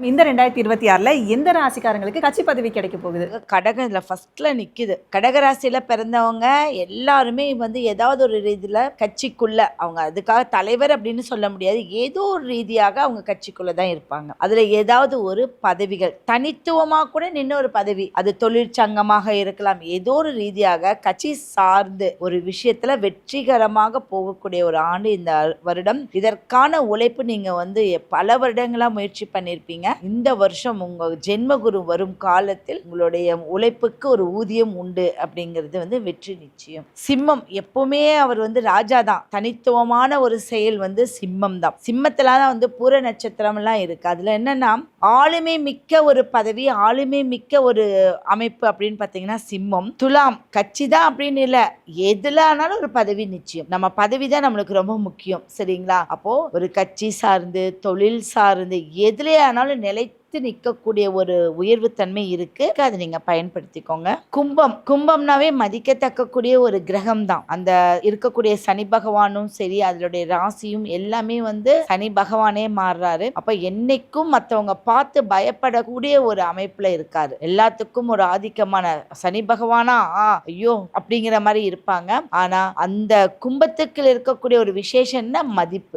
இந்த 2026ல எந்த ராசிக்காரங்களுக்கு கட்சி பதவி கிடைக்க போகுது? கடகம் இதில் ஃபர்ஸ்ட்ல நிற்கிது. கடகராசியில் பிறந்தவங்க எல்லாருமே ஏதாவது ஒரு ரீதியில் கட்சிக்குள்ள அவங்க அதுக்காக தலைவர் அப்படின்னு சொல்ல முடியாது, ஏதோ ஒரு ரீதியாக அவங்க கட்சிக்குள்ள தான் இருப்பாங்க. அதில் ஏதாவது ஒரு பதவிகள் தனித்துவமாக கூட நின்று ஒரு பதவி, அது தொழிற்சங்கமாக இருக்கலாம், ஏதோ ஒரு ரீதியாக கட்சி சார்ந்து ஒரு விஷயத்துல வெற்றிகரமாக போகக்கூடிய ஒரு ஆண்டு இந்த வருடம். இதற்கான உழைப்பு நீங்க பல வருடங்களா முயற்சி பண்ணியிருப்பீங்க. இந்த வருஷம் உங்க ஜென்மகுரு வரும் காலத்தில் உங்களுடைய உழைப்புக்கு ஒரு ஊதியம் உண்டு அப்படிங்கிறது வெற்றி நிச்சயம். சிம்மம் எப்பவுமே அவர் ராஜா தான். தனித்துவமான ஒரு செயல் சிம்மம் தான். சிம்மத்துல தான் பூர நட்சத்திரம் எல்லாம் இருக்கு. அதுல என்னன்னா ஆளுமை மிக்க ஒரு பதவி, ஆளுமை மிக்க ஒரு அமைப்பு அப்படின்னு பாத்தீங்கன்னா சிம்மம். துலாம் கட்சி தான் அப்படின்னு இல்ல, எதுல ஆனாலும் ஒரு பதவி நிச்சயம். நம்ம பதவி தான் நம்மளுக்கு ரொம்ப முக்கியம், சரிங்களா? அப்போ ஒரு கட்சி சார்ந்து தொழில் சார்ந்து எதுலே ஆனாலும் நிலைத்து நிற்கக்கூடிய ஒரு உயர்வு தன்மை இருக்கு. அதை நீங்க பயன்படுத்திக்கோங்க. கும்பம்னாவே மதிக்கத்தக்கக்கூடிய ஒரு கிரகம் தான். அந்த இருக்கக்கூடிய சனி பகவானும் சரி, அதனுடைய ராசியும் எல்லாமே சனி பகவானே மாறுறாரு. அப்ப என்னைக்கும் மற்றவங்க பார்த்து பயப்படக்கூடிய ஒரு அமைப்புல இருக்காரு. எல்லாத்துக்கும் ஒரு ஆதிக்கமான சனி பகவானா ஐயோ அப்படிங்கிற மாதிரி இருப்பாங்க. ஆனா அந்த கும்பத்துக்கு இருக்கக்கூடிய ஒரு விசேஷம்னா மதிப்பு.